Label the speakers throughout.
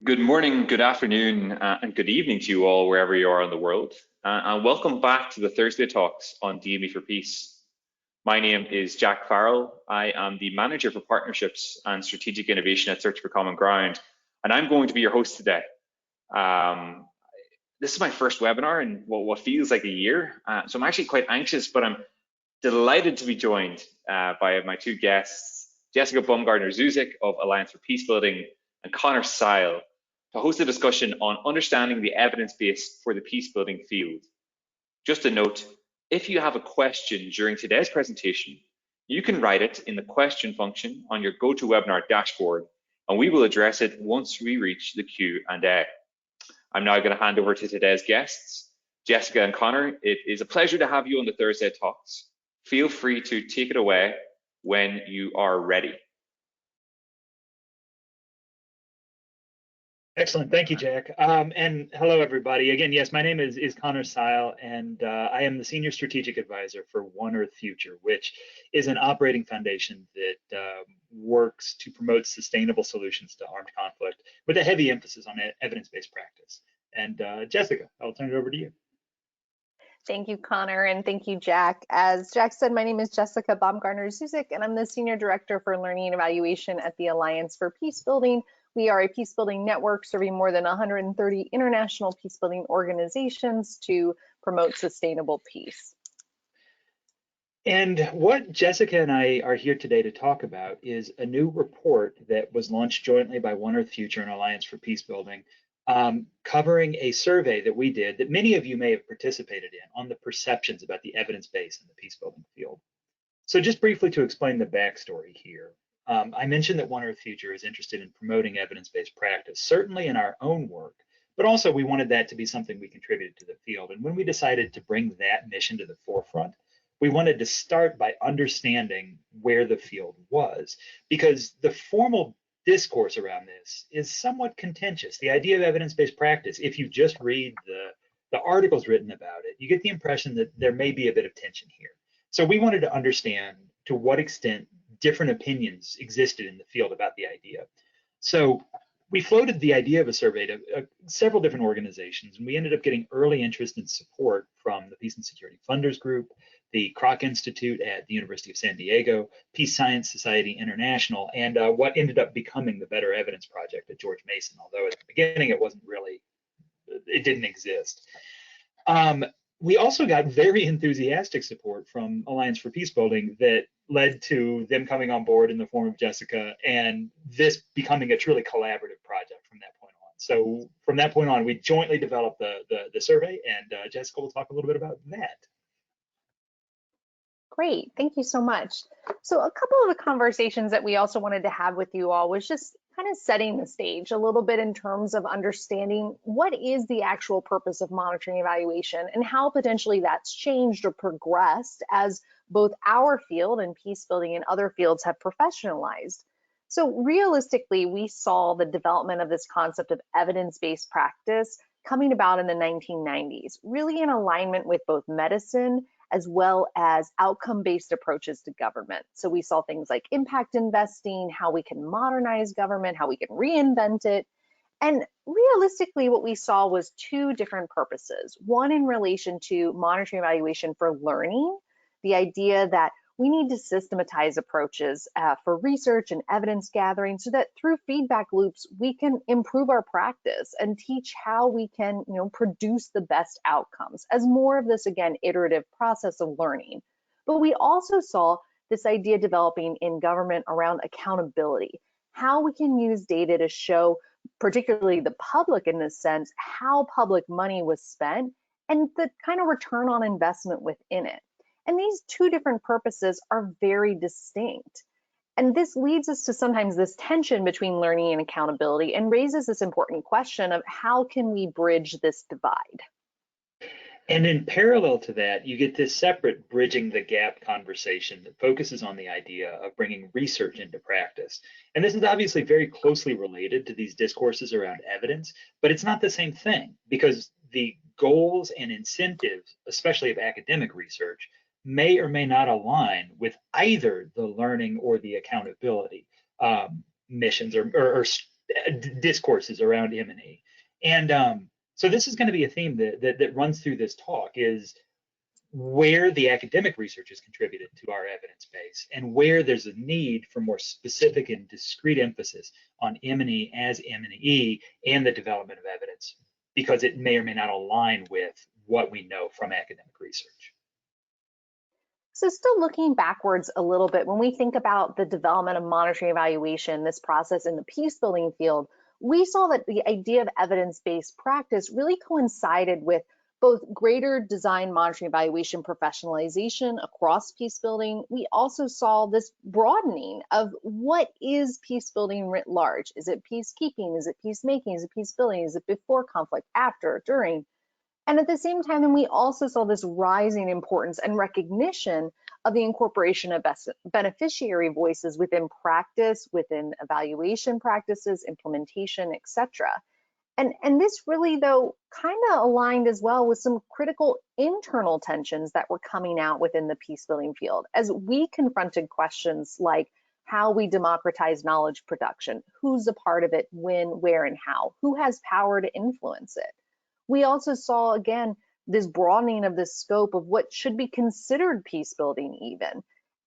Speaker 1: Good morning, good afternoon, and good evening to you all, wherever you are in the world. And welcome back to the Thursday Talks on DME for Peace. My name is Jack Farrell. I am the Manager for Partnerships and Strategic Innovation at Search for Common Ground, and I'm going to be your host today. This is my first webinar in what feels like a year, so I'm actually quite anxious, but I'm delighted to be joined by my two guests, Jessica Baumgardner-Zuzik of Alliance for Peacebuilding and Conor Seyle, to host a discussion on understanding the evidence base for the peacebuilding field. Just a note, if you have a question during today's presentation, you can write it in the question function on your GoToWebinar dashboard, and we will address it once we reach the Q&A. I'm now going to hand over to today's guests, Jessica and Conor. It is a pleasure to have you on the Thursday Talks. Feel free to take it away when you are ready.
Speaker 2: Excellent, thank you, Jack. And hello, everybody. Again, yes, my name is Conor Seyle, and I am the Senior Strategic Advisor for One Earth Future, which is an operating foundation that works to promote sustainable solutions to armed conflict with a heavy emphasis on evidence-based practice. And Jessica, I'll turn it over to you.
Speaker 3: Thank you, Conor, and thank you, Jack. As Jack said, my name is Jessica Baumgardner-Zuzik, and I'm the Senior Director for Learning and Evaluation at the Alliance for Peacebuilding. We are a peacebuilding network serving more than 130 international peacebuilding organizations to promote sustainable peace.
Speaker 2: And what Jessica and I are here today to talk about is a new report that was launched jointly by One Earth Future and Alliance for Peacebuilding, covering a survey that we did that many of you may have participated in on the perceptions about the evidence base in the peacebuilding field. So just briefly to explain the backstory here. I mentioned that One Earth Future is interested in promoting evidence-based practice, certainly in our own work, but also we wanted that to be something we contributed to the field. And when we decided to bring that mission to the forefront, we wanted to start by understanding where the field was, because the formal discourse around this is somewhat contentious. The idea of evidence-based practice, if you just read the articles written about it, you get the impression that there may be a bit of tension here. So we wanted to understand to what extent different opinions existed in the field about the idea. So we floated the idea of a survey to several different organizations, and we ended up getting early interest and support from the Peace and Security Funders Group, the Kroc Institute at the University of San Diego, Peace Science Society International, and what ended up becoming the Better Evidence Project at George Mason, although at the beginning it didn't exist. We also got very enthusiastic support from Alliance for Peacebuilding that led to them coming on board in the form of Jessica, and this becoming a truly collaborative project from that point on. So from that point on, we jointly developed the survey, and Jessica will talk a little bit about that.
Speaker 3: Great, thank you so much. So a couple of the conversations that we also wanted to have with you all was just kind of setting the stage a little bit in terms of understanding what is the actual purpose of monitoring evaluation and how potentially that's changed or progressed as both our field and peacebuilding and other fields have professionalized. So realistically, we saw the development of this concept of evidence-based practice coming about in the 1990s, really in alignment with both medicine as well as outcome-based approaches to government. So we saw things like impact investing, how we can modernize government, how we can reinvent it. And realistically, what we saw was two different purposes. One in relation to monitoring evaluation for learning, the idea that we need to systematize approaches for research and evidence gathering so that through feedback loops, we can improve our practice and teach how we can produce the best outcomes as more of this, again, iterative process of learning. But we also saw this idea developing in government around accountability, how we can use data to show, particularly the public in this sense, how public money was spent and the kind of return on investment within it. And these two different purposes are very distinct. And this leads us to sometimes this tension between learning and accountability and raises this important question of how can we bridge this divide?
Speaker 2: And in parallel to that, you get this separate bridging the gap conversation that focuses on the idea of bringing research into practice. And this is obviously very closely related to these discourses around evidence, but it's not the same thing because the goals and incentives, especially of academic research, may or may not align with either the learning or the accountability missions or discourses around M&E. And so this is going to be a theme that runs through this talk, is where the academic research has contributed to our evidence base and where there's a need for more specific and discrete emphasis on M&E as M&E and the development of evidence, because it may or may not align with what we know from academic research.
Speaker 3: So still looking backwards a little bit, when we think about the development of monitoring evaluation, this process in the peace building field, we saw that the idea of evidence-based practice really coincided with both greater design monitoring evaluation professionalization across peace building. We also saw this broadening of what is peace building writ large. Is it peacekeeping? Is it peacemaking? Is it peace building? Is it before conflict, after, during? And at the same time, then we also saw this rising importance and recognition of the incorporation of beneficiary voices within practice, within evaluation practices, implementation, etc. And this really, though, kind of aligned as well with some critical internal tensions that were coming out within the peace building field as we confronted questions like how we democratize knowledge production, who's a part of it, when, where, and how, who has power to influence it. We also saw, again, this broadening of the scope of what should be considered peace building even.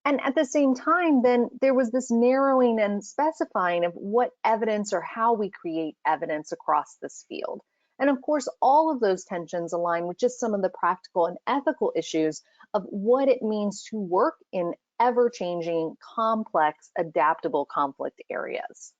Speaker 3: And at the same time, then there was this narrowing and specifying of what evidence or how we create evidence across this field. And of course, all of those tensions align with just some of the practical and ethical issues of what it means to work in ever-changing, complex, adaptable conflict areas.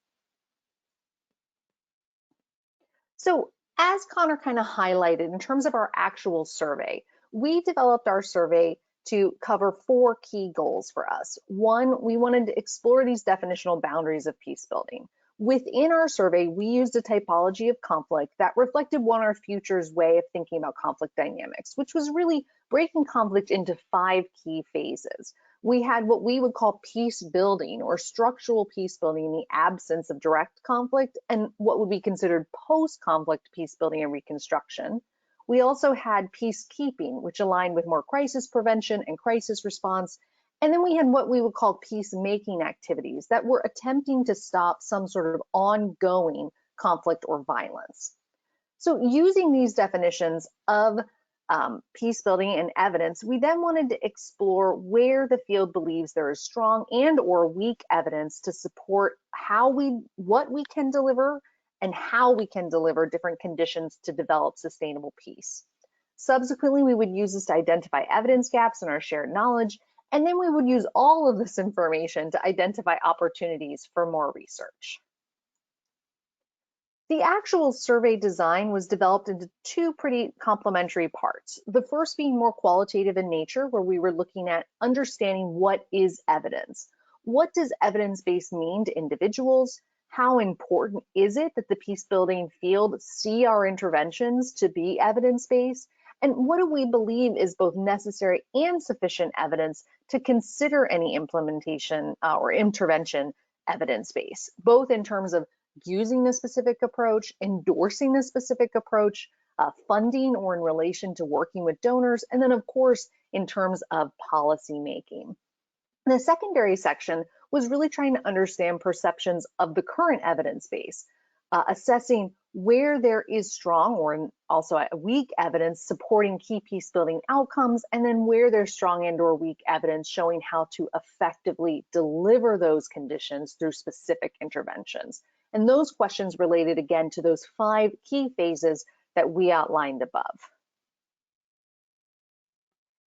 Speaker 3: So as Conor kind of highlighted, in terms of our actual survey, we developed our survey to cover 4 key goals for us. One, we wanted to explore these definitional boundaries of peace building. Within our survey, we used a typology of conflict that reflected One Future's way of thinking about conflict dynamics, which was really breaking conflict into 5 key phases. We had what we would call peace building or structural peace building in the absence of direct conflict, and what would be considered post-conflict peace building and reconstruction. We also had peacekeeping, which aligned with more crisis prevention and crisis response. And then we had what we would call peacemaking activities that were attempting to stop some sort of ongoing conflict or violence. So using these definitions of peace building and evidence, we then wanted to explore where the field believes there is strong and or weak evidence to support what we can deliver and how we can deliver different conditions to develop sustainable peace. Subsequently, we would use this to identify evidence gaps in our shared knowledge, and then we would use all of this information to identify opportunities for more research. The actual survey design was developed into 2 pretty complementary parts. The first being more qualitative in nature, where we were looking at understanding what is evidence. What does evidence-based mean to individuals? How important is it that the peace building field see our interventions to be evidence-based? And what do we believe is both necessary and sufficient evidence to consider any implementation or intervention evidence-based, both in terms of using the specific approach, endorsing the specific approach, funding or in relation to working with donors, and then of course in terms of policy making. The secondary section was really trying to understand perceptions of the current evidence base, assessing where there is strong or also weak evidence supporting key peace building outcomes, and then where there's strong and or weak evidence showing how to effectively deliver those conditions through specific interventions. And those questions related again to those 5 key phases that we outlined above.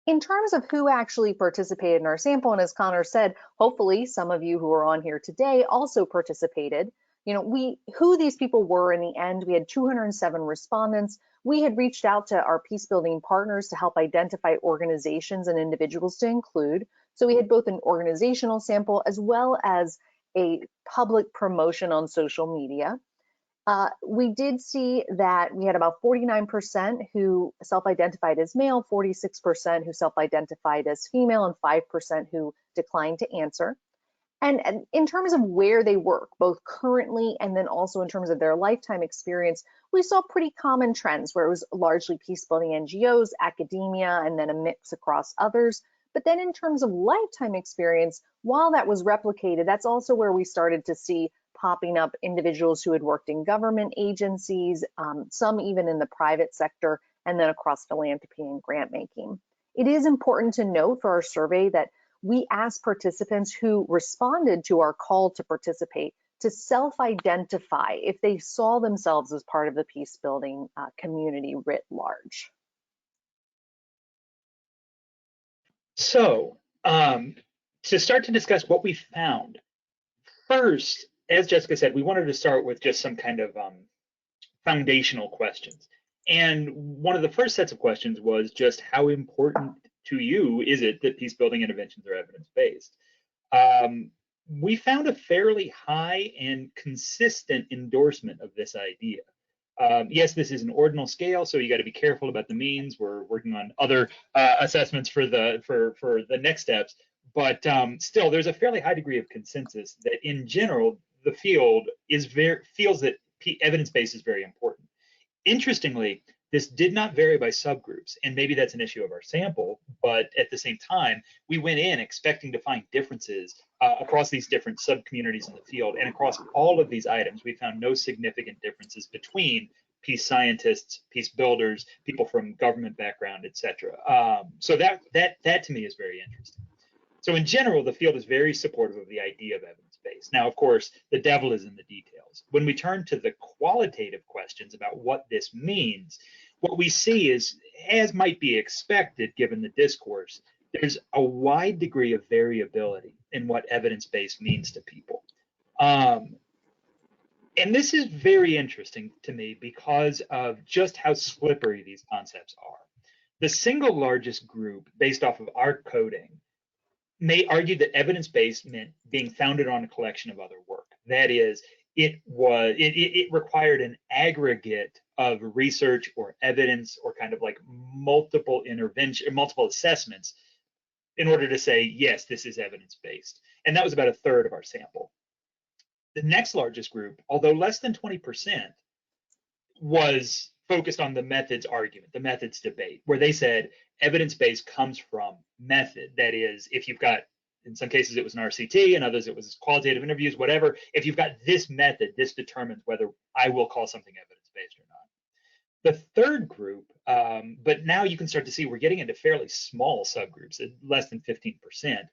Speaker 3: In terms of who actually participated in our sample, and as Conor said, hopefully some of you who are on here today also participated. Who these people were in the end, we had 207 respondents. We had reached out to our peace building partners to help identify organizations and individuals to include. So we had both an organizational sample as well as a public promotion on social media. We did see that we had about 49% who self-identified as male, 46% who self-identified as female, and 5% who declined to answer. And in terms of where they work, both currently and then also in terms of their lifetime experience, we saw pretty common trends where it was largely peace-building NGOs, academia, and then a mix across others. But then in terms of lifetime experience, while that was replicated, that's also where we started to see popping up individuals who had worked in government agencies, some even in the private sector, and then across philanthropy and grant making. It is important to note for our survey that we asked participants who responded to our call to participate to self-identify if they saw themselves as part of the peace building community writ large.
Speaker 2: So to start to discuss what we found, first, as Jessica said, we wanted to start with just some kind of foundational questions. And one of the first sets of questions was just how important to you is it that peace building interventions are evidence-based? We found a fairly high and consistent endorsement of this idea. Yes, this is an ordinal scale, so you got to be careful about the means. We're working on other assessments for the next steps, but still, there's a fairly high degree of consensus that, in general, the field feels that evidence-based is very important. Interestingly, this did not vary by subgroups, and maybe that's an issue of our sample, but at the same time, we went in expecting to find differences across these different sub-communities in the field, and across all of these items, we found no significant differences between peace scientists, peace builders, people from government background, etc. So that to me is very interesting. So in general, the field is very supportive of the idea of evidence-based. Now, of course, the devil is in the details. When we turn to the qualitative questions about what this means, what we see is, as might be expected given the discourse, there's a wide degree of variability in what evidence-based means to people. And this is very interesting to me because of just how slippery these concepts are. The single largest group, based off of our coding, may argue that evidence-based meant being founded on a collection of other work. That is, it required an aggregate of research or evidence or kind of like multiple intervention, multiple assessments in order to say, yes, this is evidence-based. And that was about a third of our sample. The next largest group, although less than 20%, was focused on the methods argument, the methods debate, where they said evidence-based comes from method. That is, if you've got, in some cases it was an RCT, in others it was qualitative interviews, whatever, if you've got this method, this determines whether I will call something evidence-based or not. The third group, but now you can start to see we're getting into fairly small subgroups, less than 15%,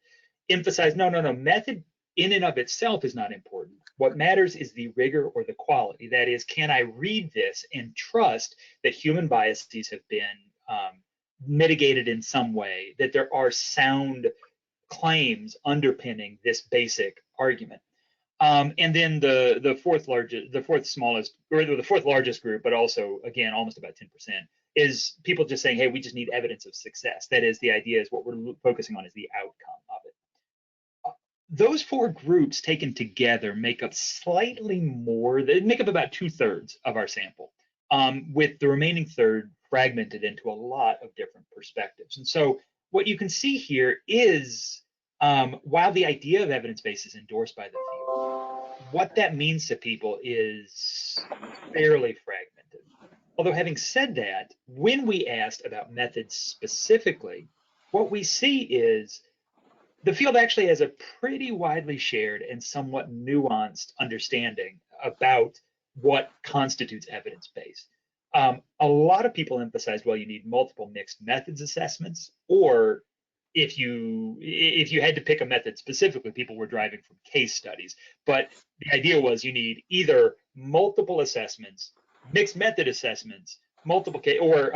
Speaker 2: emphasize, no, method in and of itself is not important. What matters is the rigor or the quality. That is, can I read this and trust that human biases have been mitigated in some way, that there are sound claims underpinning this basic argument? And then the fourth largest group, but also again almost about 10%, is people just saying, hey, we just need evidence of success. That is, the idea is what we're focusing on is the outcome of it. Those four groups taken together make up slightly more, they make up about 2/3 of our sample, with the remaining third fragmented into a lot of different perspectives. And so what you can see here is, while the idea of evidence-based is endorsed by the field, what that means to people is fairly fragmented. Although having said that, when we asked about methods specifically, what we see is the field actually has a pretty widely shared and somewhat nuanced understanding about what constitutes evidence-based. A lot of people emphasize, well, you need multiple mixed methods assessments, or if you had to pick a method specifically, people were driving from case studies. But the idea was you need either multiple assessments, mixed method assessments, multiple case, or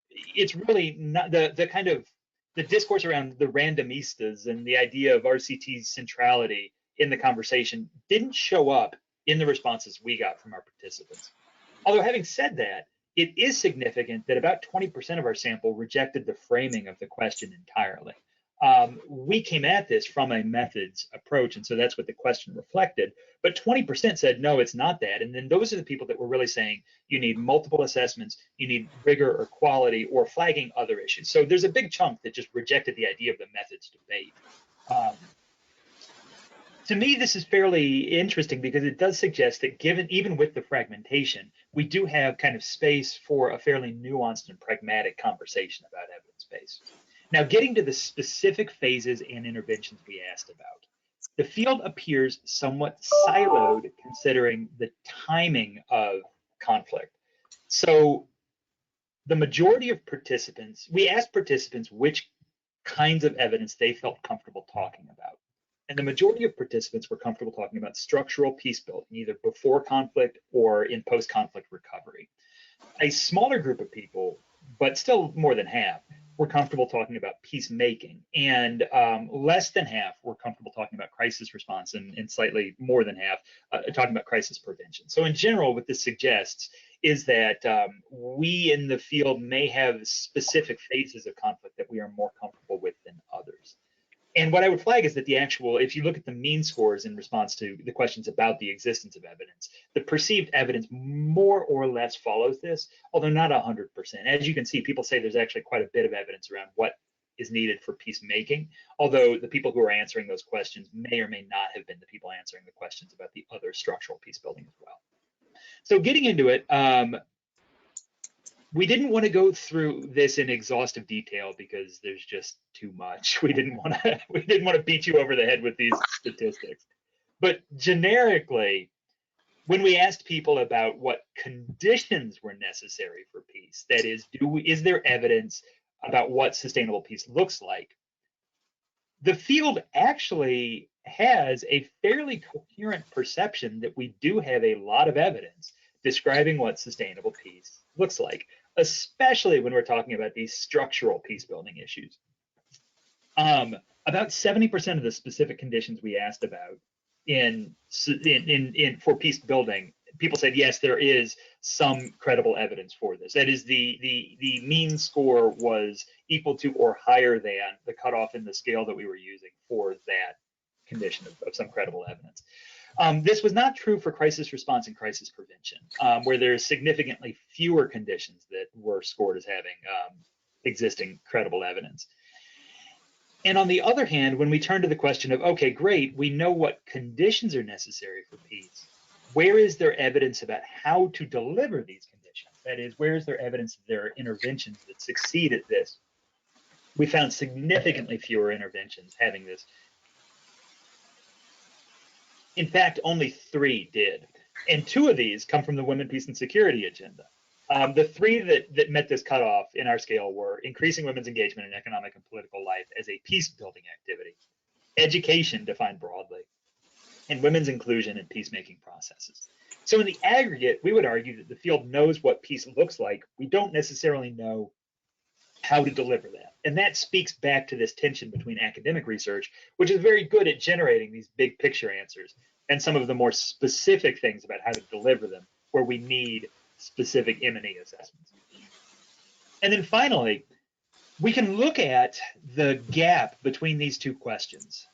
Speaker 2: it's really not the kind of the discourse around the randomistas and the idea of RCT's centrality in the conversation didn't show up in the responses we got from our participants. Although having said that, it is significant that about 20% of our sample rejected the framing of the question entirely. We came at this from a methods approach, and so that's what the question reflected. But 20% said, no, it's not that. And then those are the people that were really saying you need multiple assessments, you need rigor or quality, or flagging other issues. So there's a big chunk that just rejected the idea of the methods debate. To me, this is fairly interesting because it does suggest that even with the fragmentation, we do have kind of space for a fairly nuanced and pragmatic conversation about evidence-based. Now, getting to the specific phases and interventions we asked about. the field appears somewhat siloed considering the timing of conflict. So the majority of participants, we asked participants which kinds of evidence they felt comfortable talking about. And the majority of participants were comfortable talking about structural peace building, either before conflict or in post-conflict recovery. A smaller group of people, but still more than half, were comfortable talking about peacemaking, and less than half were comfortable talking about crisis response, and slightly more than half talking about crisis prevention. So in general, what this suggests is that we in the field may have specific phases of conflict that we are more comfortable with than others. And what I would flag is that the actual, if you look at the mean scores in response to the questions about the existence of evidence, the perceived evidence more or less follows this, although not 100%. As you can see, people say there's actually quite a bit of evidence around what is needed for peacemaking, although the people who are answering those questions may or may not have been the people answering the questions about the other structural peace building as well. So getting into it, we didn't want to go through this in exhaustive detail because there's just too much. We didn't want to beat you over the head with these statistics. But generically, when we asked people about what conditions were necessary for peace, that is, is there evidence about what sustainable peace looks like? The field actually has a fairly coherent perception that we do have a lot of evidence describing what sustainable peace looks like, especially when we're talking about these structural peace building issues. About 70% of the specific conditions we asked about for peace building, people said, yes, there is some credible evidence for this. That is, the mean score was equal to or higher than the cutoff in the scale that we were using for that condition of some credible evidence. This was not true for crisis response and crisis prevention, where there's significantly fewer conditions that were scored as having existing credible evidence. And on the other hand, when we turn to the question of, okay, great, we know what conditions are necessary for peace, where is there evidence about how to deliver these conditions? That is, where is there evidence that there are interventions that succeed at this? We found significantly fewer interventions having this. In fact, only 3 did. And 2 of these come from the Women, Peace, and Security agenda. The 3 that met this cutoff in our scale were increasing women's engagement in economic and political life as a peace-building activity, education defined broadly, and women's inclusion in peacemaking processes. So in the aggregate, we would argue that the field knows what peace looks like. We don't necessarily know how to deliver that. And that speaks back to this tension between academic research, which is very good at generating these big picture answers, and some of the more specific things about how to deliver them, where we need specific M&E assessments. And then finally, we can look at the gap between these 2 questions.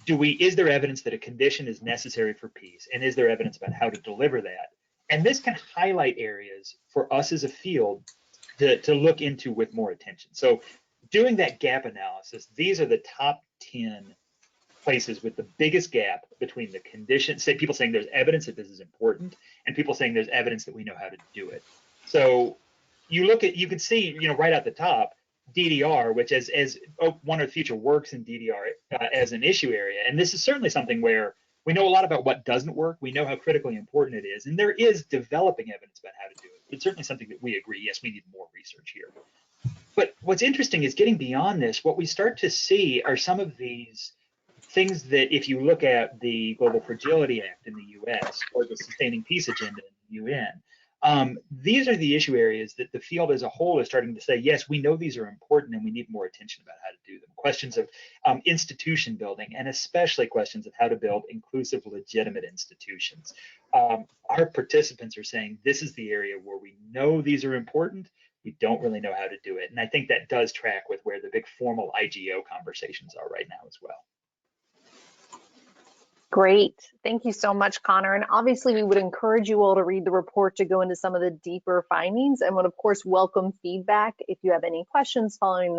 Speaker 2: Is there evidence that a condition is necessary for peace? And is there evidence about how to deliver that? And this can highlight areas for us as a field to look into with more attention. So doing that gap analysis, these are the top 10 places with the biggest gap between the conditions, people saying there's evidence that this is important, and people saying there's evidence that we know how to do it. So you can see, right at the top, DDR, which as one of the future works in DDR as an issue area. And this is certainly something where we know a lot about what doesn't work. We know how critically important it is. And there is developing evidence about how to do it. It's certainly something that we agree, yes, we need more research here. But what's interesting is getting beyond this, what we start to see are some of these things that, if you look at the Global Fragility Act in the US or the Sustaining Peace Agenda in the UN, these are the issue areas that the field as a whole is starting to say, yes, we know these are important and we need more attention about how to do them. Questions of institution building, and especially questions of how to build inclusive, legitimate institutions. Our participants are saying this is the area where we know these are important, we don't really know how to do it. And I think that does track with where the big formal IGO conversations are right now as well.
Speaker 3: Great. Thank you so much, Conor. And obviously, we would encourage you all to read the report to go into some of the deeper findings, and would, of course, welcome feedback if you have any questions following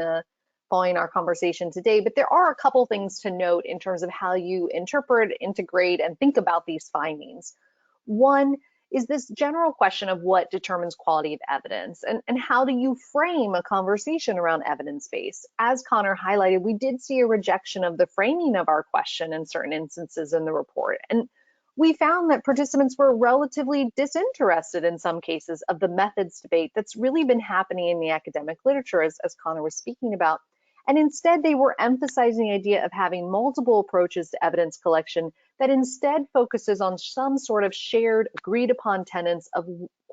Speaker 3: our conversation today. But there are a couple things to note in terms of how you interpret, integrate, and think about these findings. One, is this general question of what determines quality of evidence, and how do you frame a conversation around evidence base? As Conor highlighted, we did see a rejection of the framing of our question in certain instances in the report. And we found that participants were relatively disinterested in some cases of the methods debate that's really been happening in the academic literature, as Conor was speaking about. And instead, they were emphasizing the idea of having multiple approaches to evidence collection that instead focuses on some sort of shared, agreed upon tenets of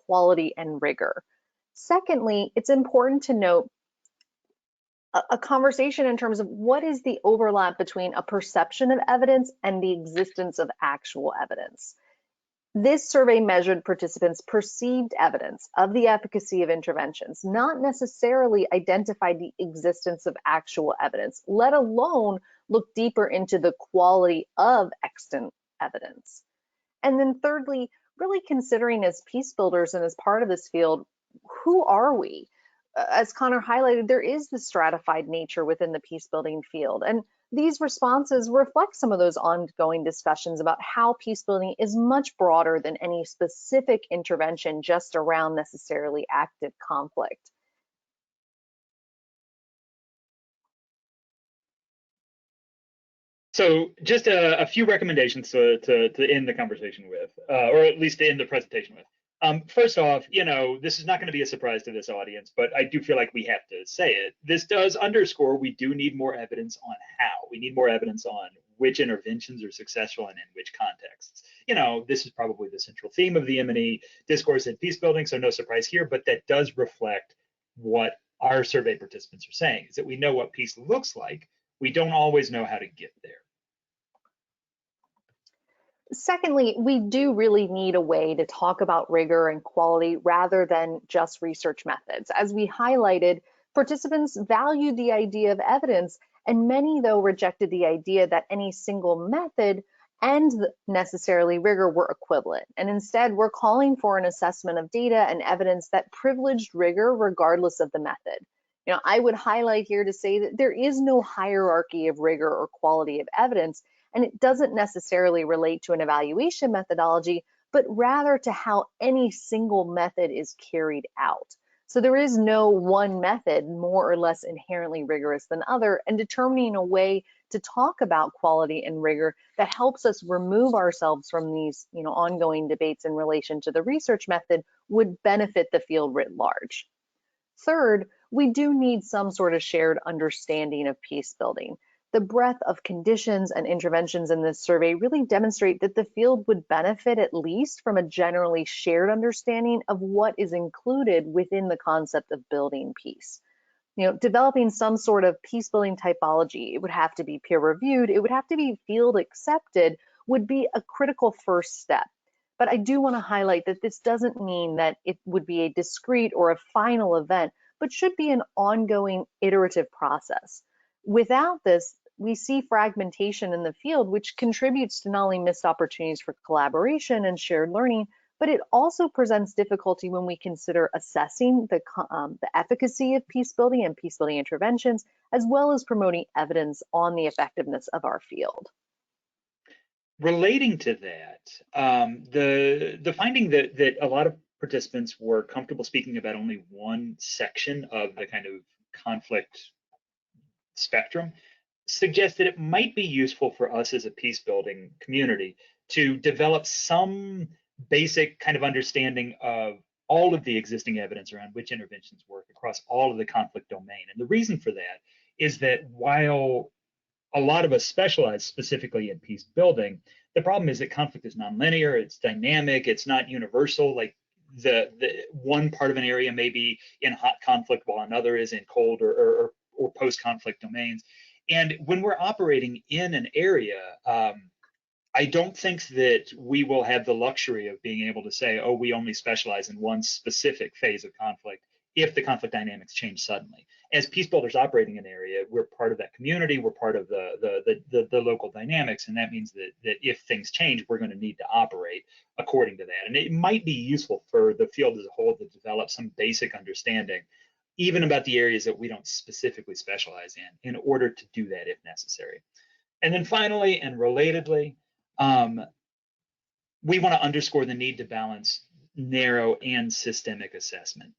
Speaker 3: quality and rigor. Secondly, it's important to note a conversation in terms of what is the overlap between a perception of evidence and the existence of actual evidence. This survey measured participants' perceived evidence of the efficacy of interventions, not necessarily identified the existence of actual evidence, let alone look deeper into the quality of extant evidence. And then thirdly, really considering as peace builders and as part of this field, who are we? As Conor highlighted, there is the stratified nature within the peace building field. And these responses reflect some of those ongoing discussions about how peace building is much broader than any specific intervention just around necessarily active conflict.
Speaker 2: So just a few recommendations to end the conversation with, or at least to end the presentation with. First off, this is not going to be a surprise to this audience, but I do feel like we have to say it. This does underscore we do need more evidence on how. We need more evidence on which interventions are successful and in which contexts. This is probably the central theme of the M&E discourse in peace building, so no surprise here, but that does reflect what our survey participants are saying, is that we know what peace looks like. We don't always know how to get there.
Speaker 3: Secondly, we do really need a way to talk about rigor and quality rather than just research methods. As we highlighted, participants valued the idea of evidence, and many, though, rejected the idea that any single method and necessarily rigor were equivalent. And instead, we're calling for an assessment of data and evidence that privileged rigor regardless of the method. I would highlight here to say that there is no hierarchy of rigor or quality of evidence, and it doesn't necessarily relate to an evaluation methodology, but rather to how any single method is carried out. So there is no one method more or less inherently rigorous than other, and determining a way to talk about quality and rigor that helps us remove ourselves from these ongoing debates in relation to the research method would benefit the field writ large. Third, we do need some sort of shared understanding of peace building. The breadth of conditions and interventions in this survey really demonstrate that the field would benefit at least from a generally shared understanding of what is included within the concept of building peace. Developing some sort of peace building typology, it would have to be peer reviewed, it would have to be field accepted, would be a critical first step. But I do want to highlight that this doesn't mean that it would be a discrete or a final event, but should be an ongoing iterative process. Without this, we see fragmentation in the field, which contributes to not only missed opportunities for collaboration and shared learning, but it also presents difficulty when we consider assessing the efficacy of peace building and peace building interventions, as well as promoting evidence on the effectiveness of our field.
Speaker 2: Relating to that, the finding that a lot of participants were comfortable speaking about only one section of the kind of conflict spectrum suggests that it might be useful for us as a peace building community to develop some basic kind of understanding of all of the existing evidence around which interventions work across all of the conflict domain. And the reason for that is that while a lot of us specialize specifically in peace building, the problem is that conflict is nonlinear, it's dynamic, it's not universal. Like the one part of an area may be in hot conflict while another is in cold or post-conflict domains. And when we're operating in an area, I don't think that we will have the luxury of being able to say, oh, we only specialize in one specific phase of conflict if the conflict dynamics change suddenly. As peace builders operating in an area, we're part of that community, we're part of the local dynamics, and that means that if things change, we're going to need to operate according to that. And it might be useful for the field as a whole to develop some basic understanding, even about the areas that we don't specifically specialize in order to do that if necessary. And then finally, and relatedly, we want to underscore the need to balance narrow and systemic assessment.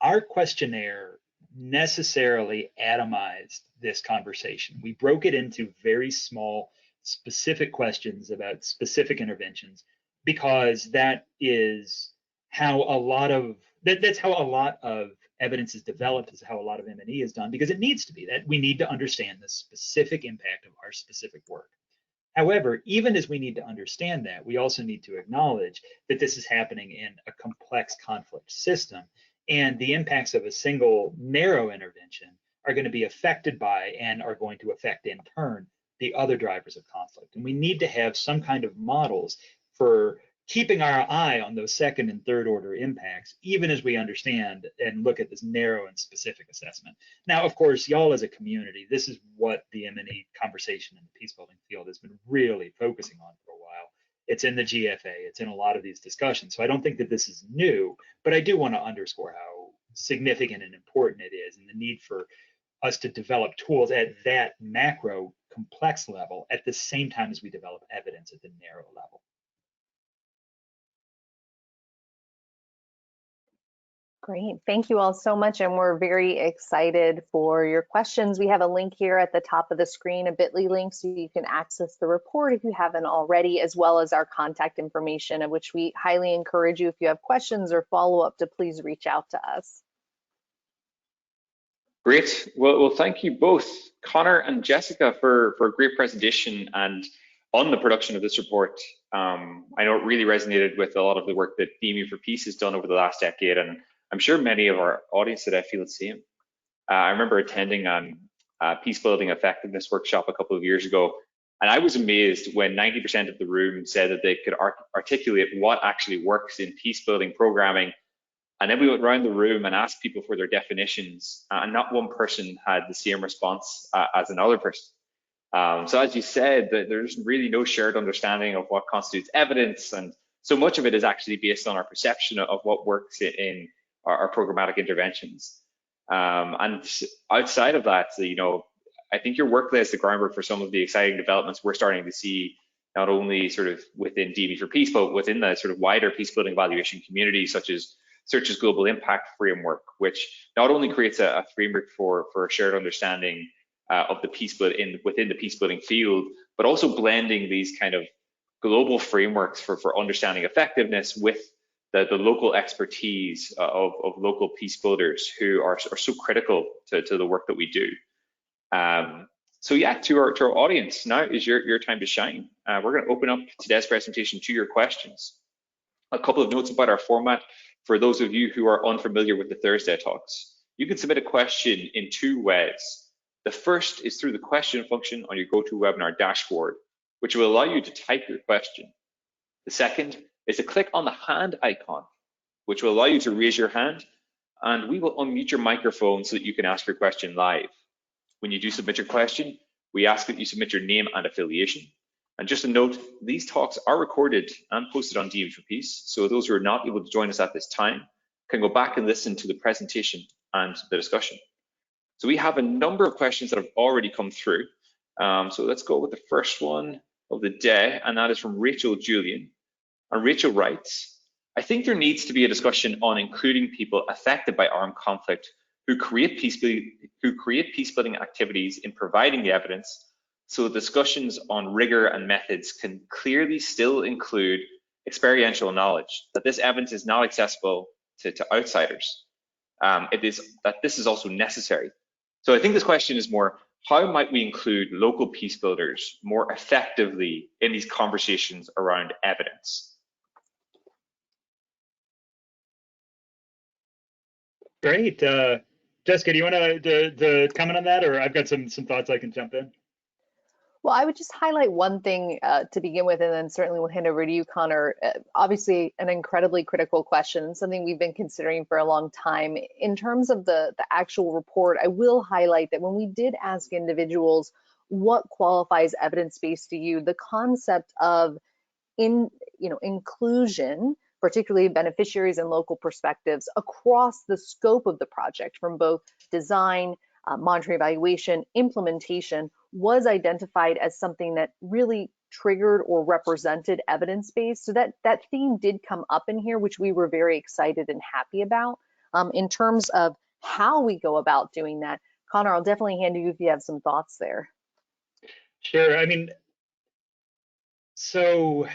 Speaker 2: Our questionnaire necessarily atomized this conversation. We broke it into very small, specific questions about specific interventions, because that is how a lot of that's how a lot of evidence is developed, is how a lot of M&E is done, because it needs to be that. We need to understand the specific impact of our specific work. However, even as we need to understand that, we also need to acknowledge that this is happening in a complex conflict system, and the impacts of a single narrow intervention are going to be affected by and are going to affect in turn the other drivers of conflict. And we need to have some kind of models for keeping our eye on those second and third order impacts, even as we understand and look at this narrow and specific assessment. Now, of course, y'all as a community, this is what the M&E conversation in the peacebuilding field has been really focusing on for a while. It's in the GFA, it's in a lot of these discussions. So I don't think that this is new, but I do want to underscore how significant and important it is, and the need for us to develop tools at that macro complex level at the same time as we develop evidence at the narrow level.
Speaker 3: Great, thank you all so much, and we're very excited for your questions. We have a link here at the top of the screen, a bit.ly link, so you can access the report if you haven't already, as well as our contact information, of which we highly encourage you, if you have questions or follow-up, to please reach out to us.
Speaker 1: Great. Well, thank you both, Conor and Jessica, for a great presentation and on the production of this report. I know it really resonated with a lot of the work that DME for Peace has done over the last decade, and I'm sure many of our audience today feel the same. I remember attending a Peacebuilding effectiveness workshop a couple of years ago, and I was amazed when 90% of the room said that they could articulate what actually works in peacebuilding programming. And then we went around the room and asked people for their definitions, and not one person had the same response as another person. So as you said, there's really no shared understanding of what constitutes evidence, and so much of it is actually based on our perception of what works in our programmatic interventions. And outside of that, I think your work lays the groundwork for some of the exciting developments we're starting to see, not only sort of within DME for Peace, but within the sort of wider peacebuilding evaluation community, such as Search's Global Impact Framework, which not only creates a framework for a shared understanding of the within the peacebuilding field, but also blending these kind of global frameworks for understanding effectiveness with the local expertise of local peace builders who are so critical to the work that we do. So yeah, to our audience, now is your time to shine. We're going to open up today's presentation to your questions. A couple of notes about our format for those of you who are unfamiliar with the Thursday talks. You can submit a question in two ways. The first is through the question function on your GoToWebinar dashboard, which will allow you to type your question. The second is to click on the hand icon, which will allow you to raise your hand, and we will unmute your microphone so that you can ask your question live. When you do submit your question, we ask that you submit your name and affiliation. And just a note, these talks are recorded and posted on DME for Peace, so those who are not able to join us at this time can go back and listen to the presentation and the discussion. So we have a number of questions that have already come through. So let's go with the first one of the day, and that is from Rachel Julian. And Rachel writes, I think there needs to be a discussion on including people affected by armed conflict who create peacebuilding activities in providing the evidence, so discussions on rigor and methods can clearly still include experiential knowledge, that this evidence is not accessible to outsiders. This is also necessary. So I think this question is more, how might we include local peace builders more effectively in these conversations around evidence?
Speaker 2: Great. Jessica, do you want to comment on that, or I've got some thoughts I can jump in?
Speaker 3: Well, I would just highlight one thing to begin with, and then certainly we'll hand over to you, Conor. Obviously, an incredibly critical question, something we've been considering for a long time. In terms of the actual report, I will highlight that when we did ask individuals what qualifies evidence-based to you, the concept of inclusion, particularly beneficiaries and local perspectives across the scope of the project, from both design, monitoring, evaluation, implementation, was identified as something that really triggered or represented evidence base. So that theme did come up in here, which we were very excited and happy about. In terms of how we go about doing that, Conor, I'll definitely hand to you if you have some thoughts there.
Speaker 2: Sure. I mean, so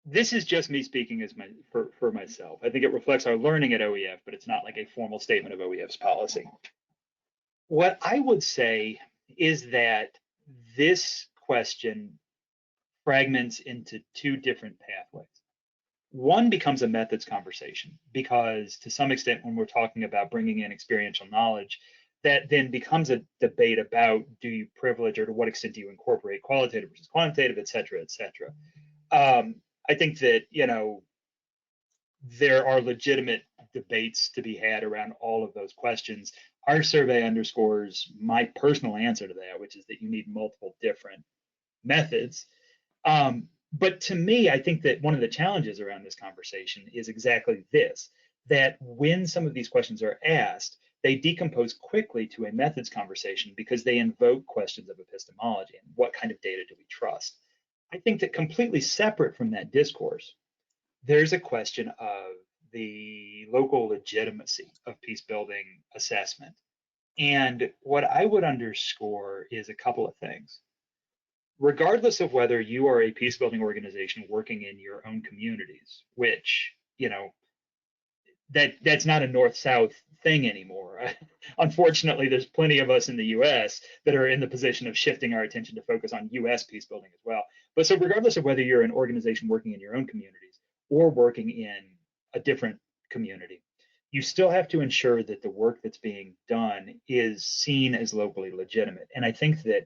Speaker 2: this is just me speaking as for myself. I think it reflects our learning at OEF, but it's not like a formal statement of OEF's policy. What I would say is that this question fragments into two different pathways. One becomes a methods conversation because to some extent, when we're talking about bringing in experiential knowledge, that then becomes a debate about do you privilege or to what extent do you incorporate qualitative versus quantitative, et cetera, et cetera. I think that, you know, there are legitimate debates to be had around all of those questions. Our survey underscores my personal answer to that, which is that you need multiple different methods. But to me, I think that one of the challenges around this conversation is exactly this, that when some of these questions are asked, they decompose quickly to a methods conversation because they invoke questions of epistemology and what kind of data do we trust. I think that completely separate from that discourse, there's a question of the local legitimacy of peace building assessment. And what I would underscore is a couple of things. Regardless of whether you are a peace building organization working in your own communities, which, you know, that's not a north-south thing anymore. Unfortunately, there's plenty of us in the US that are in the position of shifting our attention to focus on US peace building as well. But so regardless of whether you're an organization working in your own communities or working in a different community, you still have to ensure that the work that's being done is seen as locally legitimate. And I think that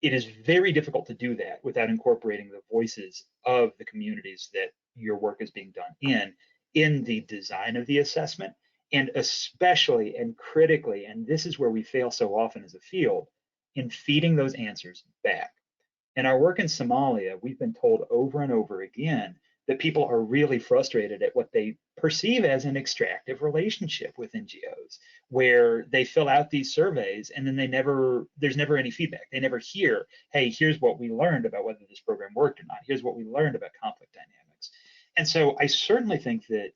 Speaker 2: it is very difficult to do that without incorporating the voices of the communities that your work is being done in the design of the assessment, and especially and critically, and this is where we fail so often as a field, in feeding those answers back. In our work in Somalia, we've been told over and over again that people are really frustrated at what they perceive as an extractive relationship with NGOs, where they fill out these surveys and then there's never any feedback. They never hear, hey, here's what we learned about whether this program worked or not. Here's what we learned about conflict dynamics. And so I certainly think that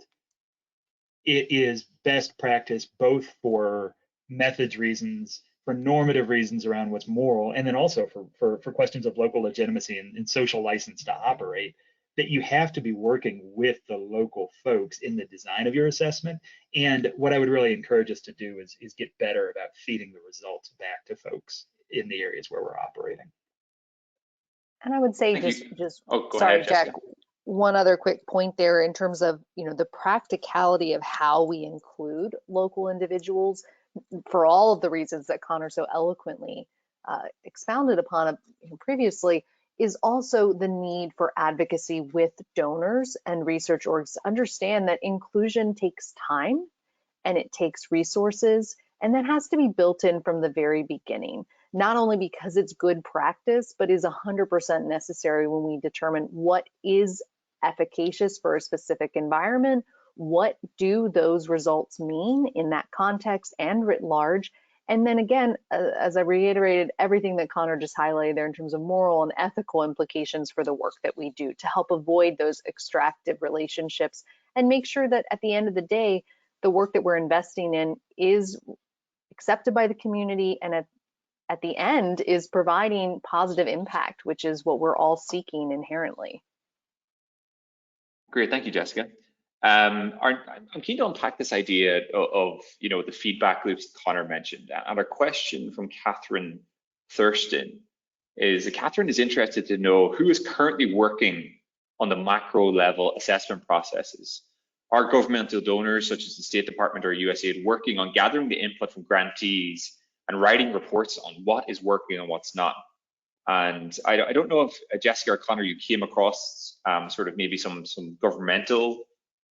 Speaker 2: it is best practice both for methods reasons, for normative reasons around what's moral, and then also for questions of local legitimacy and social license to operate, that you have to be working with the local folks in the design of your assessment. And what I would really encourage us to do is get better about feeding the results back to folks in the areas where we're operating.
Speaker 3: And I would say sorry,
Speaker 1: ahead,
Speaker 3: Jack, one other quick point there in terms of, you know, the practicality of how we include local individuals for all of the reasons that Conor so eloquently expounded upon previously, is also the need for advocacy with donors and research orgs to understand that inclusion takes time and it takes resources, and that has to be built in from the very beginning, not only because it's good practice, but is 100% necessary when we determine what is efficacious for a specific environment, what do those results mean in that context and writ large. And then again, as I reiterated everything that Conor just highlighted there in terms of moral and ethical implications for the work that we do to help avoid those extractive relationships and make sure that at the end of the day, the work that we're investing in is accepted by the community and at the end is providing positive impact, which is what we're all seeking inherently.
Speaker 1: Great, thank you, Jessica. I'm keen to unpack this idea of the feedback loops Conor mentioned. And our question from Catherine Thurston is, Catherine is interested to know who is currently working on the macro level assessment processes. Are governmental donors such as the State Department or USAID working on gathering the input from grantees and writing reports on what is working and what's not? And I don't know if Jessica or Conor, you came across sort of maybe some governmental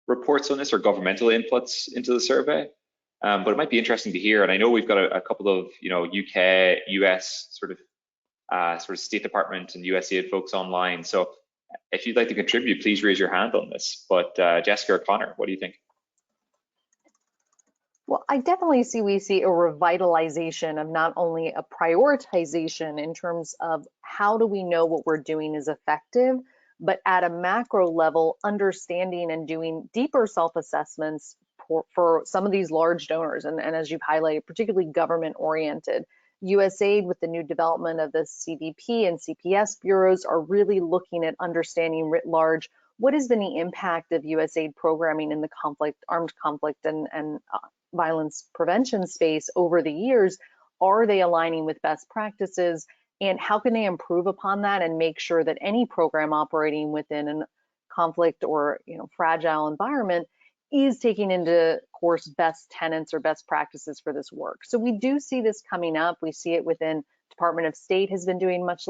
Speaker 1: reports on this or governmental inputs into the survey, but it might be interesting to hear. And I know we've got a couple of UK, US sort of State Department and USAID folks online. So if you'd like to contribute, please raise your hand on this. But Jessica or Conor, what do you think?
Speaker 3: Well, I definitely we see a revitalization of not only a prioritization in terms of how do we know what we're doing is effective, but at a macro level, understanding and doing deeper self-assessments for some of these large donors. And as you've highlighted, particularly government oriented. USAID with the new development of the CBP and CPS bureaus are really looking at understanding writ large what has been the impact of USAID programming in the armed conflict and violence prevention space over the years. Are they aligning with best practices, and how can they improve upon that and make sure that any program operating within a conflict or fragile environment is taking into course best tenets or best practices for this work? So we do see this coming up. We see it within Department of State has been doing much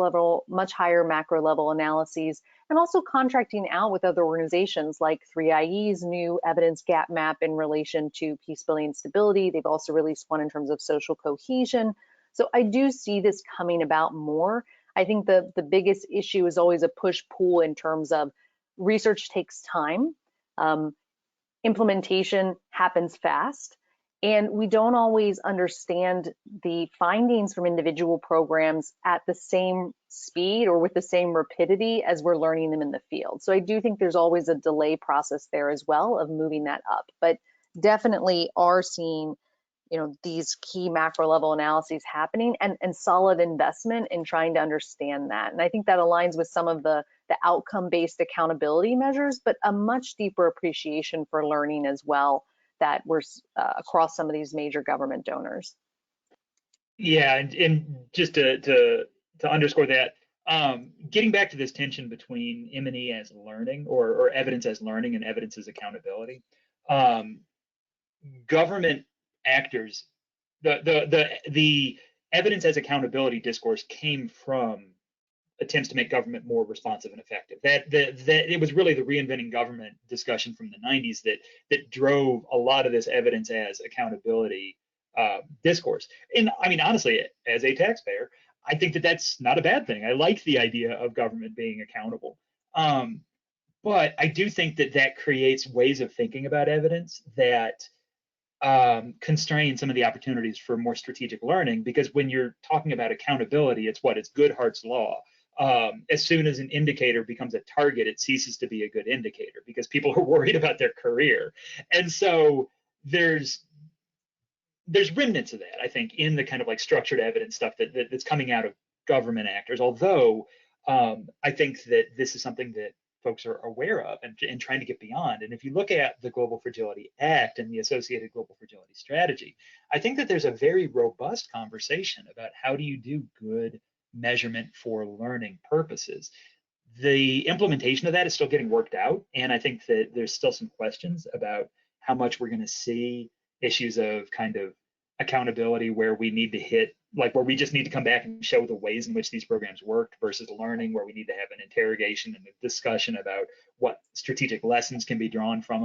Speaker 3: higher macro level analyses, and also contracting out with other organizations like 3IE's new evidence gap map in relation to peace building and stability. They've also released one in terms of social cohesion. So I do see this coming about more. I think the biggest issue is always a push-pull in terms of research takes time. Implementation happens fast, and we don't always understand the findings from individual programs at the same speed or with the same rapidity as we're learning them in the field. So I do think there's always a delay process there as well of moving that up, but definitely are seeing these key macro level analyses happening and solid investment in trying to understand that. And I think that aligns with some of the outcome-based accountability measures, but a much deeper appreciation for learning as well that we're across some of these major government donors.
Speaker 2: Yeah, and just to underscore that, getting back to this tension between M&E as learning or evidence as learning and evidence as accountability, government actors, the evidence as accountability discourse came from attempts to make government more responsive and effective. That it was really the reinventing government discussion from the 90s that drove a lot of this evidence as accountability discourse. And I mean, honestly, as a taxpayer, I think that that's not a bad thing. I like the idea of government being accountable. But I do think that creates ways of thinking about evidence that constrain some of the opportunities for more strategic learning, because when you're talking about accountability, it's Goodhart's law. As soon as an indicator becomes a target, it ceases to be a good indicator because people are worried about their career. And so there's remnants of that, I think, in the kind of like structured evidence stuff that's coming out of government actors. Although I think that this is something that folks are aware of and trying to get beyond. And if you look at the Global Fragility Act and the associated Global Fragility Strategy, I think that there's a very robust conversation about how do you do good measurement for learning purposes. The implementation of that is still getting worked out, and I think that there's still some questions about how much we're going to see issues of kind of accountability where we need to hit, like where we just need to come back and show the ways in which these programs worked, versus learning where we need to have an interrogation and a discussion about what strategic lessons can be drawn from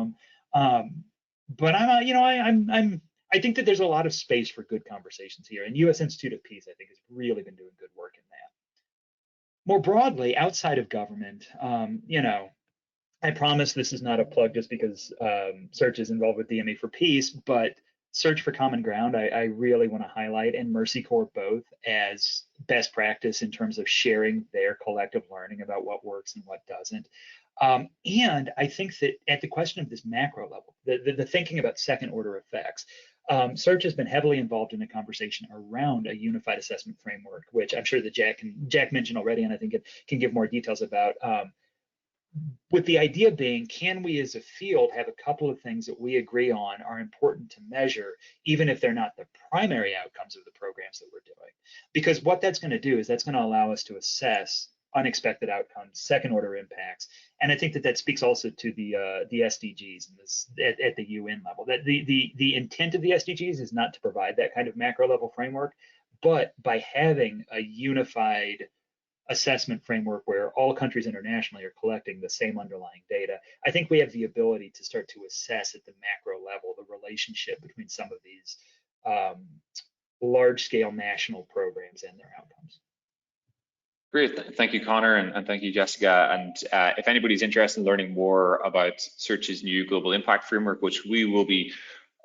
Speaker 2: them. But I think that there's a lot of space for good conversations here, and U.S. Institute of Peace, I think, has really been doing good work in that. More broadly, outside of government, I promise this is not a plug just because Search is involved with DME for Peace, but Search for Common Ground, I really want to highlight, and Mercy Corps both, as best practice in terms of sharing their collective learning about what works and what doesn't. And I think that at the question of this macro level, the thinking about second order effects, Search has been heavily involved in a conversation around a unified assessment framework, which I'm sure that Jack mentioned already, and I think it can give more details about. With the idea being, can we as a field have a couple of things that we agree on are important to measure, even if they're not the primary outcomes of the programs that we're doing? Because what that's going to do is that's going to allow us to assess unexpected outcomes, second order impacts. And I think that speaks also to the SDGs and this, at the UN level. That the intent of the SDGs is not to provide that kind of macro level framework, but by having a unified assessment framework where all countries internationally are collecting the same underlying data, I think we have the ability to start to assess at the macro level the relationship between some of these large-scale national programs and their outcomes.
Speaker 1: Great, thank you, Conor, and thank you, Jessica. And if anybody's interested in learning more about Search's new global impact framework, which we will be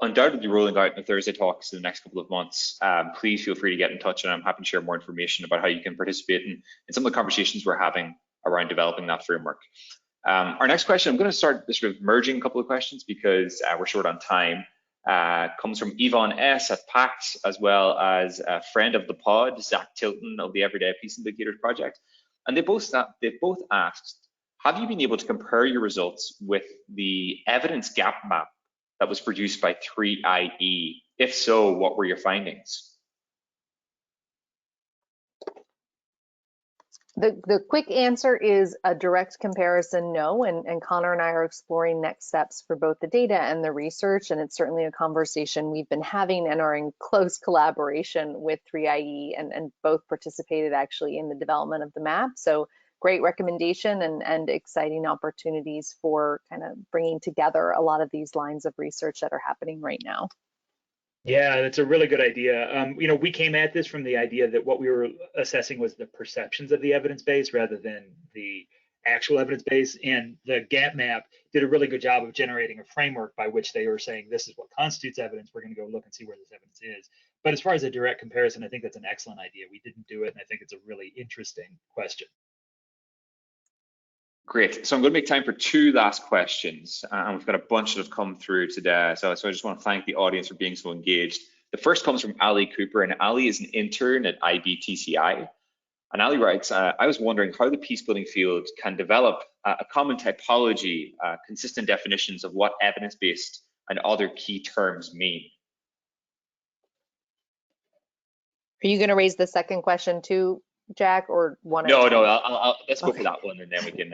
Speaker 1: undoubtedly rolling out in the Thursday talks in the next couple of months. Please feel free to get in touch, and I'm happy to share more information about how you can participate in some of the conversations we're having around developing that framework. Our next question, I'm going to start sort of merging a couple of questions because we're short on time. Comes from Yvonne S. at PAX, as well as a friend of the pod, Zach Tilton of the Everyday Peace Indicators Project. And they both asked, have you been able to compare your results with the evidence gap map that was produced by 3IE? If so, what were your findings?
Speaker 3: The quick answer is a direct comparison, no, and Conor and I are exploring next steps for both the data and the research, and it's certainly a conversation we've been having and are in close collaboration with 3IE, and both participated actually in the development of the map. So great recommendation and exciting opportunities for kind of bringing together a lot of these lines of research that are happening right now.
Speaker 2: Yeah, that's a really good idea. You know, we came at this from the idea that what we were assessing was the perceptions of the evidence base rather than the actual evidence base. And the gap map did a really good job of generating a framework by which they were saying, this is what constitutes evidence. We're going to go look and see where this evidence is. But as far as a direct comparison, I think that's an excellent idea. We didn't do it, and I think it's a really interesting question.
Speaker 1: Great. So I'm going to make time for two last questions, and we've got a bunch that have come through today. So I just want to thank the audience for being so engaged. The first comes from Ali Cooper, and Ali is an intern at IBTCI. And Ali writes, I was wondering how the peacebuilding field can develop a common typology, consistent definitions of what evidence-based and other key terms mean.
Speaker 3: Are you going to raise the second question too, Jack, or one?
Speaker 1: No, let's go for that one, and then we can.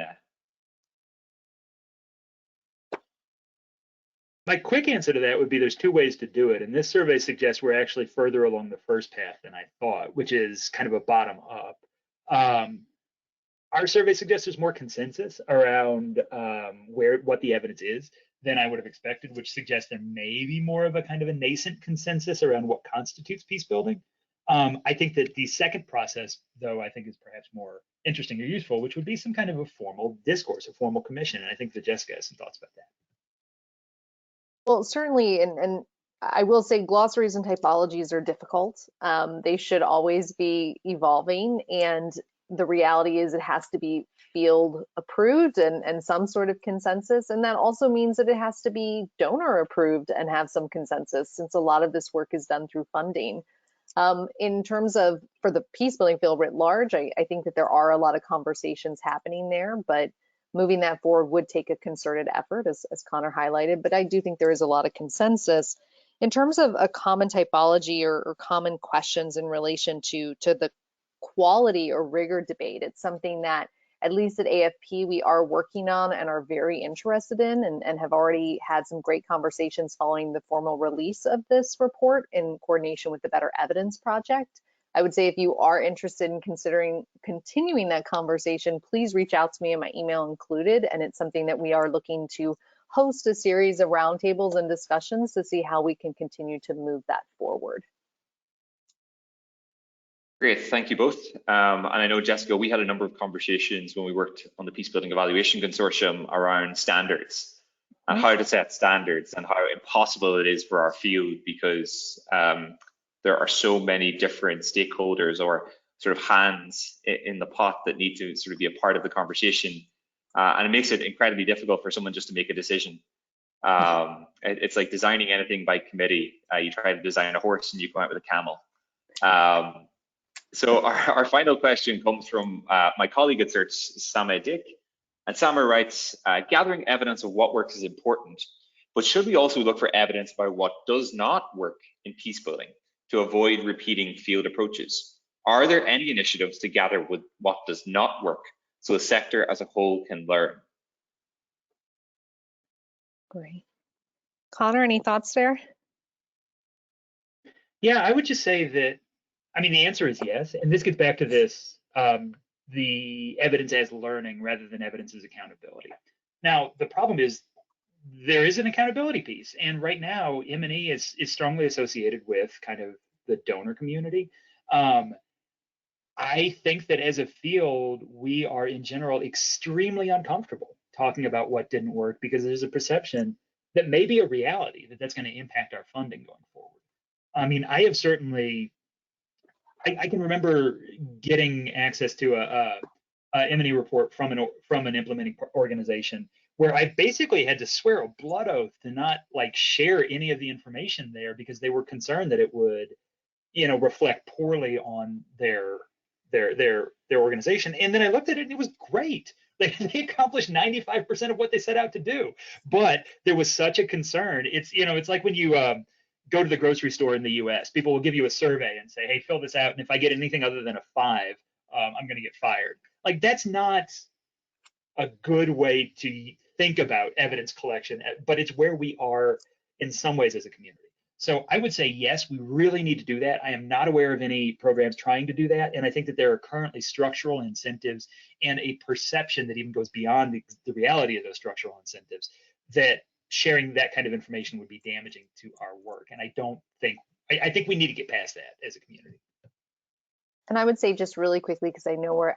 Speaker 2: My quick answer to that would be there's two ways to do it. And this survey suggests we're actually further along the first path than I thought, which is kind of a bottom up. Our survey suggests there's more consensus around what the evidence is than I would have expected, which suggests there may be more of a kind of a nascent consensus around what constitutes peace building. I think that the second process, though, I think is perhaps more interesting or useful, which would be some kind of a formal discourse, a formal commission. And I think that Jessica has some thoughts about that.
Speaker 3: Well, certainly, and I will say glossaries and typologies are difficult. They should always be evolving, and the reality is it has to be field approved and some sort of consensus, and that also means that it has to be donor approved and have some consensus, since a lot of this work is done through funding. In terms of for the peacebuilding field writ large, I think that there are a lot of conversations happening there, but moving that forward would take a concerted effort, as Conor highlighted, but I do think there is a lot of consensus. In terms of a common typology or common questions in relation to the quality or rigor debate, it's something that at least at AFP we are working on and are very interested in, and have already had some great conversations following the formal release of this report in coordination with the Better Evidence Project. I would say if you are interested in considering continuing that conversation, please reach out to me, and my email included, and it's something that we are looking to host a series of roundtables and discussions to see how we can continue to move that forward.
Speaker 1: Great, thank you both. And I know, Jessica, we had a number of conversations when we worked on the Peacebuilding Evaluation Consortium around standards and how to set standards and how impossible it is for our field, because there are so many different stakeholders or sort of hands in the pot that need to sort of be a part of the conversation. And it makes it incredibly difficult for someone just to make a decision. It's like designing anything by committee. You try to design a horse and you come out with a camel. So our final question comes from my colleague at Search, Sama Dick. And Sama writes, gathering evidence of what works is important, but should we also look for evidence about what does not work in peacebuilding to avoid repeating field approaches? Are there any initiatives to gather with what does not work so the sector as a whole can learn?
Speaker 3: Great. Conor, any thoughts there?
Speaker 2: Yeah, I would just say that, I mean, the answer is yes. And this gets back to this, the evidence as learning rather than evidence as accountability. Now, the problem is there is an accountability piece. And right now, M&E is strongly associated with kind of the donor community. I think that as a field, we are in general extremely uncomfortable talking about what didn't work, because there's a perception that may be a reality, that's going to impact our funding going forward. I mean, I have certainly, I can remember getting access to a M&E report from an implementing organization where I basically had to swear a blood oath to not like share any of the information there because they were concerned that it would, you know, reflect poorly on their organization. And then I looked at it and it was great. They accomplished 95% of what they set out to do. But there was such a concern. It's, you know, it's like when you go to the grocery store in the US, people will give you a survey and say, hey, fill this out. And if I get anything other than a 5, I'm going to get fired. Like, that's not a good way to think about evidence collection, but it's where we are in some ways as a community. So I would say, yes, we really need to do that. I am not aware of any programs trying to do that. And I think that there are currently structural incentives and a perception that even goes beyond the reality of those structural incentives, that sharing that kind of information would be damaging to our work. And I don't think, I think we need to get past that as a community.
Speaker 3: And I would say just really quickly, because I know we're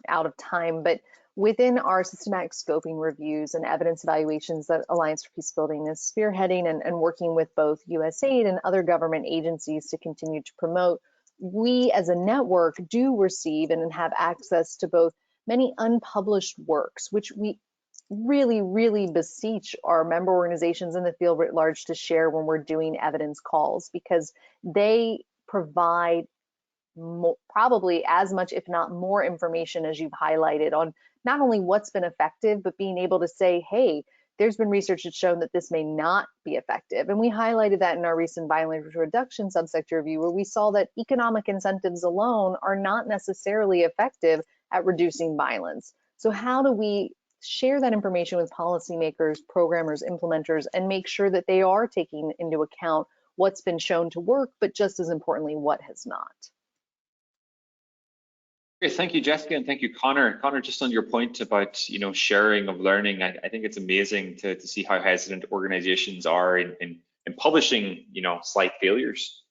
Speaker 3: out of time, but within our systematic scoping reviews and evidence evaluations that Alliance for Peacebuilding is spearheading and working with both USAID and other government agencies to continue to promote, we as a network do receive and have access to both many unpublished works, which we really beseech our member organizations in the field writ large to share when we're doing evidence calls, because they provide probably as much, if not more, information as you've highlighted on not only what's been effective, but being able to say, hey, there's been research that's shown that this may not be effective. And we highlighted that in our recent violence reduction subsector review, where we saw that economic incentives alone are not necessarily effective at reducing violence. So how do we share that information with policymakers, programmers, implementers, and make sure that they are taking into account what's been shown to work, but just as importantly, what has not?
Speaker 1: Great, thank you, Jessica, and thank you, Conor. Conor, just on your point about, you know, sharing of learning, I think it's amazing to see how hesitant organizations are in publishing, you know, slight failures,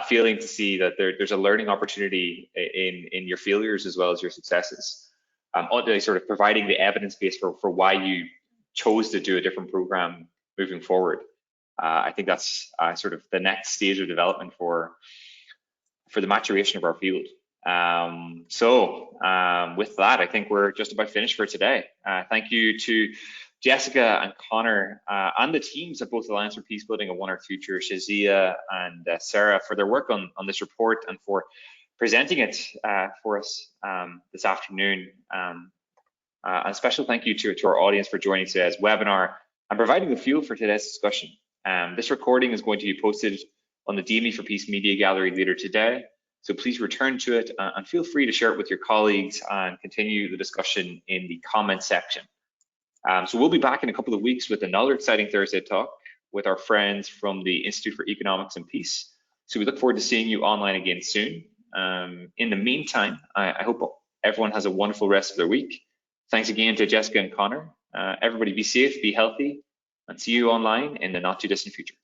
Speaker 1: failing to see that there's a learning opportunity in your failures as well as your successes. Sort of providing the evidence base for why you chose to do a different program moving forward. I think that's sort of the next stage of development for the maturation of our field. With that, I think we're just about finished for today. Thank you to Jessica and Conor and the teams at both Alliance for Peacebuilding and One Earth Future, Shazia and Sarah, for their work on this report and for presenting it for us this afternoon. A special thank you to our audience for joining today's webinar and providing the fuel for today's discussion. This recording is going to be posted on the DME for Peace Media Gallery later today. So please return to it and feel free to share it with your colleagues and continue the discussion in the comment section. So we'll be back in a couple of weeks with another exciting Thursday talk with our friends from the Institute for Economics and Peace. So we look forward to seeing you online again soon. In the meantime, I hope everyone has a wonderful rest of their week. Thanks again to Jessica and Conor. Everybody be safe, be healthy, and see you online in the not too distant future.